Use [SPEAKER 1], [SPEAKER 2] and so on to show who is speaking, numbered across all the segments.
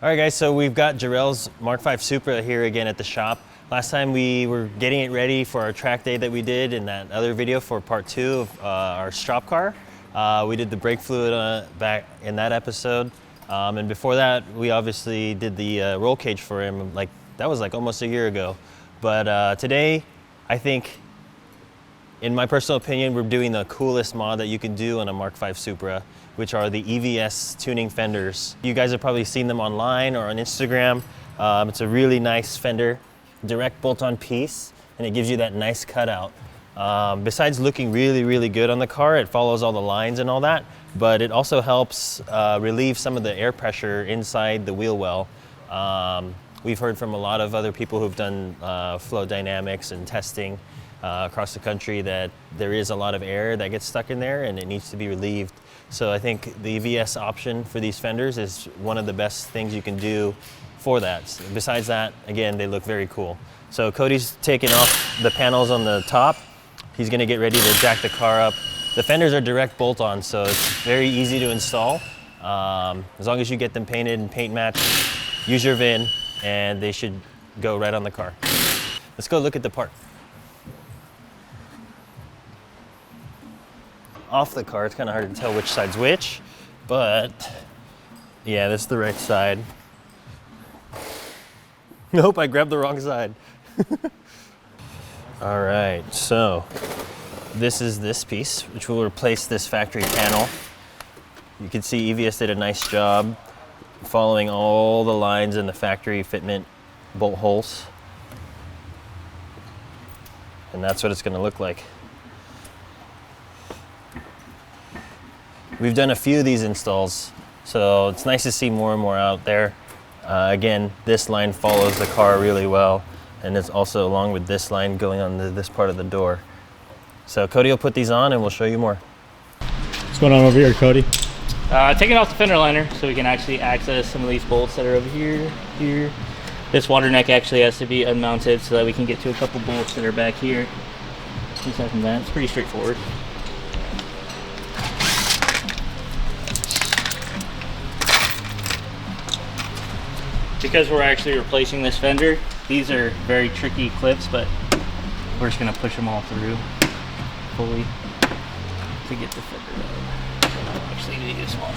[SPEAKER 1] All right, guys, so we've got Jarrell's Mark V Supra here again at the shop. Last time we were getting it ready for our track day that we did in that other video for part 2 of our shop car. We did the brake fluid back in that episode. And before that, we obviously did the roll cage for him. That was almost a year ago. But today, I think, in my personal opinion, we're doing the coolest mod that you can do on a Mark V Supra, which are the EVS Tuning fenders. You guys have probably seen them online or on Instagram. It's a really nice fender, direct bolt-on piece, and it gives you that nice cutout. Besides looking really, really good on the car, it follows all the lines and all that, but it also helps relieve some of the air pressure inside the wheel well. We've heard from a lot of other people who've done flow dynamics and testing across the country that there is a lot of air that gets stuck in there and it needs to be relieved. So I think the EVS option for these fenders is one of the best things you can do for that. Besides that, again, they look very cool. So Cody's taking off the panels on the top. He's gonna get ready to jack the car up. The fenders are direct bolt-on, so it's very easy to install. As long as you get them painted and paint matched, use your VIN, and they should go right on the car. Let's go look at the part. Off the car, it's kind of hard to tell which side's which, but yeah, this is the right side. Nope, I grabbed the wrong side. All right, so this is this piece, which will replace this factory panel. You can see EVS did a nice job following all the lines in the factory fitment bolt holes. And that's what it's gonna look like. We've done a few of these installs, so it's nice to see more and more out there. Again, this line follows the car really well, and it's also along with this line going on this part of the door. So Cody will put these on and we'll show you more.
[SPEAKER 2] What's going on over here, Cody?
[SPEAKER 3] Taking off the fender liner so we can actually access some of these bolts that are over here. This water neck actually has to be unmounted so that we can get to a couple bolts that are back here. Aside from that, it's pretty straightforward. Because we're actually replacing this fender, these are very tricky clips, but we're just gonna push them all through fully to get the fender out. Actually, need this one.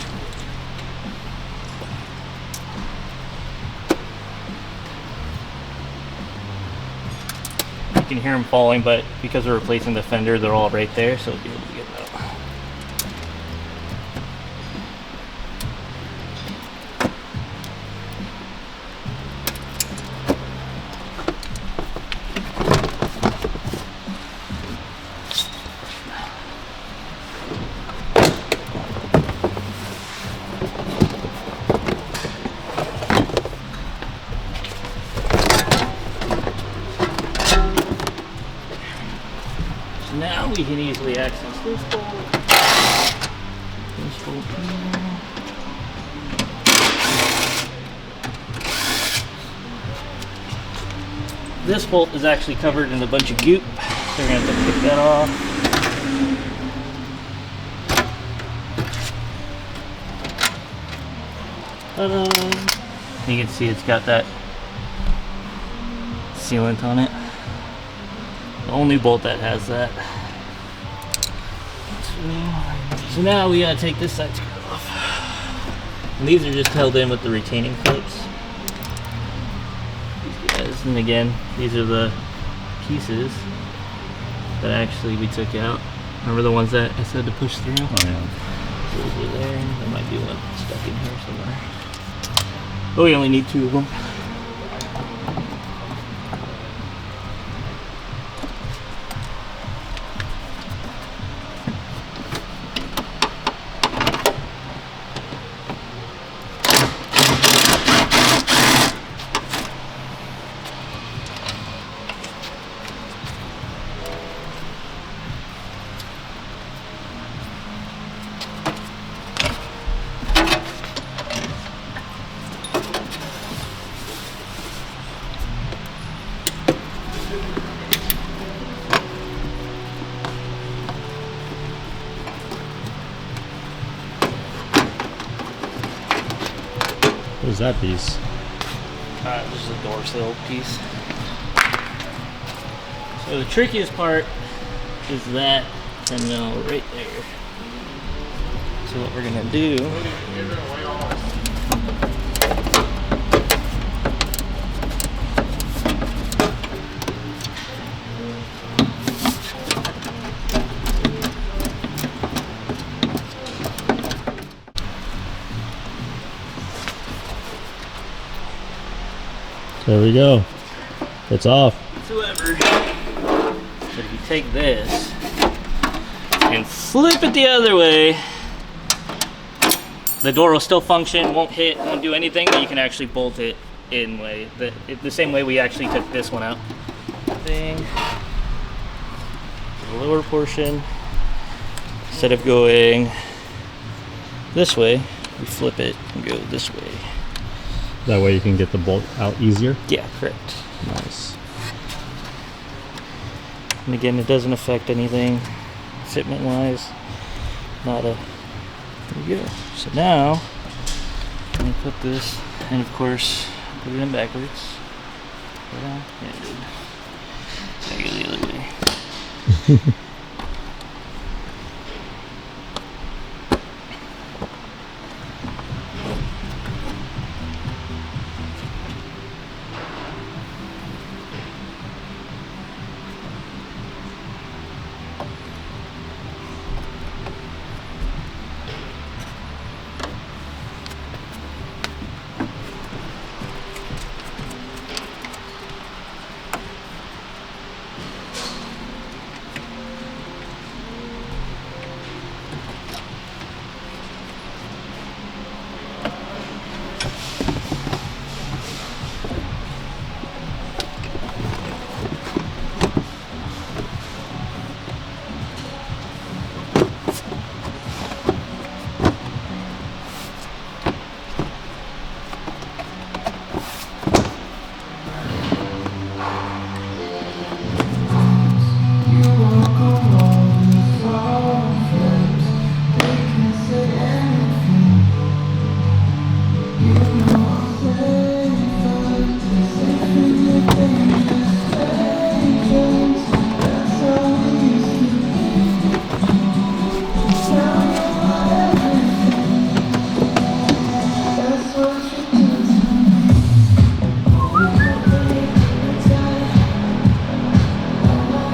[SPEAKER 3] You can hear them falling, but because we're replacing the fender, they're all right there, so we'll be able to get them out. Now we can easily access this bolt. This bolt here. This bolt is actually covered in a bunch of goop, so we're going to have to pick that off. Ta-da! You can see it's got that sealant on it. The only bolt that has that. So now we gotta take this side screw off. And these are just held in with the retaining clips. These guys, and again, these are the pieces that actually we took out. Remember the ones that I said to push through? Oh yeah. Those are there. There might be one stuck in here somewhere. Oh, we only need 2 of them.
[SPEAKER 2] that piece?
[SPEAKER 3] This is a door sill piece. So the trickiest part is that terminal right there. So what we're gonna do,
[SPEAKER 2] There we go. It's off.
[SPEAKER 3] whatsoever. But if you take this and flip it the other way, the door will still function, won't hit, won't do anything, but you can actually bolt it in the same way we actually took this one out. Thing. The lower portion, instead of going this way, we flip it and go this way.
[SPEAKER 2] That way you can get the bolt out easier?
[SPEAKER 3] Yeah, correct.
[SPEAKER 2] Nice.
[SPEAKER 3] And again, it doesn't affect anything fitment wise. Not a. There we go. So now, let me put this, and of course, put it in backwards. Yeah, good. Now go the other way.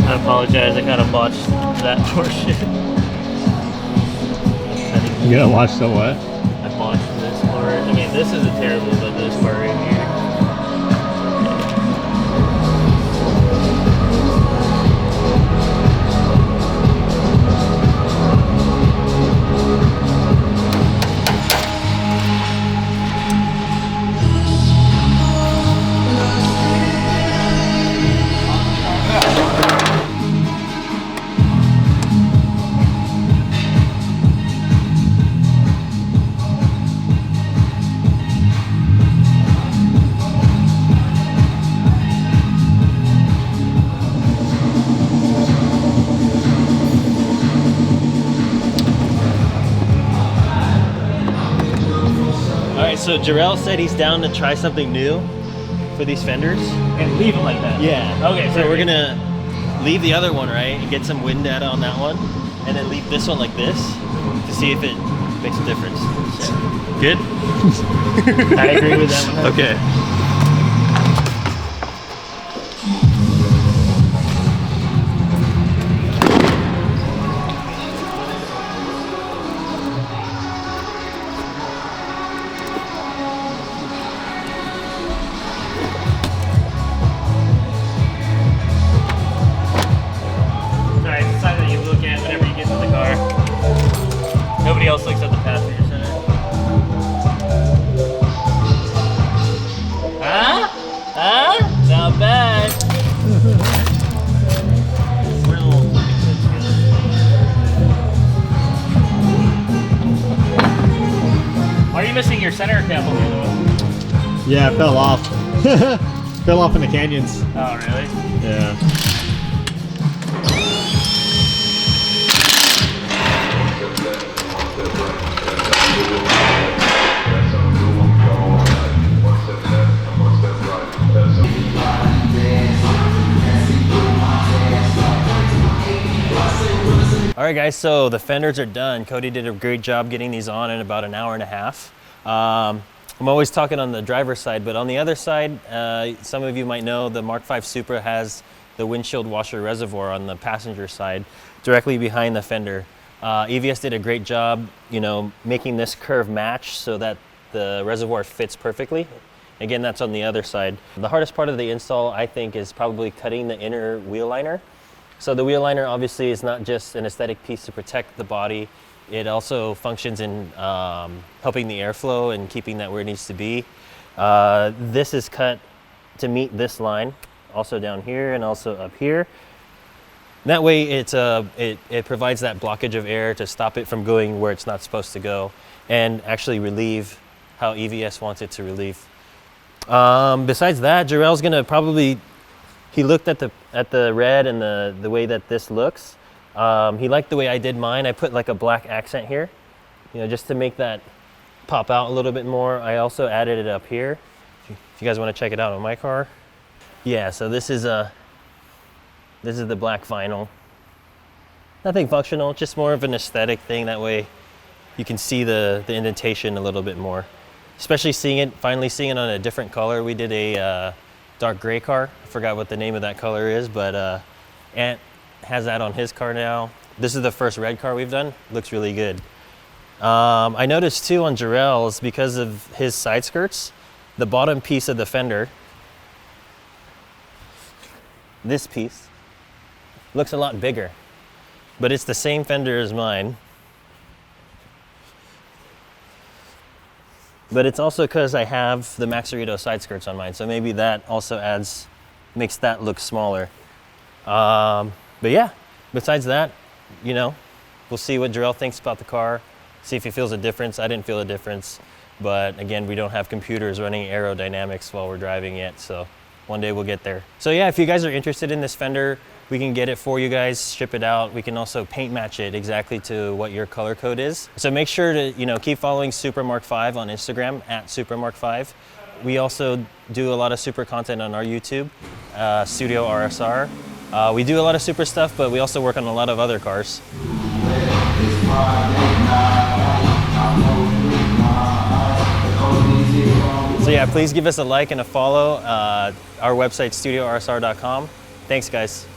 [SPEAKER 3] I apologize, I kind of botched that portion.
[SPEAKER 2] You gotta watch the what?
[SPEAKER 3] I botched this part. I mean, this isn't terrible, but this part right here.
[SPEAKER 1] So Jarrell said he's down to try something new for these fenders.
[SPEAKER 3] And leave them like that?
[SPEAKER 1] Yeah.
[SPEAKER 3] Okay,
[SPEAKER 1] so we're gonna leave the other one, right, and get some wind data on that one, and then leave this one like this to see if it makes a difference. Good?
[SPEAKER 3] I agree with that one.
[SPEAKER 1] Okay.
[SPEAKER 3] Nobody else looks at the passenger center. Huh? Huh? Not bad. We're a little looking good together. Why are you missing your center cap on the other one?
[SPEAKER 2] Yeah, it fell off. Fell off in the canyons.
[SPEAKER 3] Oh, really?
[SPEAKER 2] Yeah.
[SPEAKER 1] right, guys, so the fenders are done. Cody did a great job getting these on in about an hour and a half. I'm always talking on the driver's side, but on the other side, some of you might know the Mark V Supra has the windshield washer reservoir on the passenger side, directly behind the fender. EVS did a great job, you know, making this curve match so that the reservoir fits perfectly. Again, that's on the other side. The hardest part of the install, I think, is probably cutting the inner wheel liner. So the wheel liner obviously is not just an aesthetic piece to protect the body. It also functions in helping the airflow and keeping that where it needs to be. This is cut to meet this line, also down here and also up here. That way it provides that blockage of air to stop it from going where it's not supposed to go and actually relieve how EVS wants it to relieve. Besides that, Jarrell's gonna probably, he looked at the red and the way that this looks. He liked the way I did mine. I put like a black accent here, you know, just to make that pop out a little bit more. I also added it up here. If you guys want to check it out on my car. Yeah, so this is the black vinyl. Nothing functional, just more of an aesthetic thing. That way you can see the indentation a little bit more. Especially finally seeing it on a different color. We did a dark gray car. I forgot what the name of that color is, but Ant has that on his car now. This is the first red car we've done. Looks really good. I noticed too on Jarrell's, because of his side skirts, the bottom piece of the fender, this piece, looks a lot bigger, but it's the same fender as mine. But it's also because I have the Maxarito side skirts on mine, so maybe that also makes that look smaller. But yeah, besides that, you know, we'll see what Jarrell thinks about the car, see if he feels a difference. I didn't feel a difference, but again, we don't have computers running aerodynamics while we're driving yet, so one day we'll get there. So yeah, if you guys are interested in this fender, we can get it for you guys, ship it out. We can also paint match it exactly to what your color code is. So make sure to, you know, keep following Supra Mark V on Instagram at Supra Mark V. We also do a lot of Supra content on our YouTube, StudioRSR. We do a lot of Supra stuff, but we also work on a lot of other cars. So yeah, please give us a like and a follow. Our website, StudioRSR.com. Thanks, guys.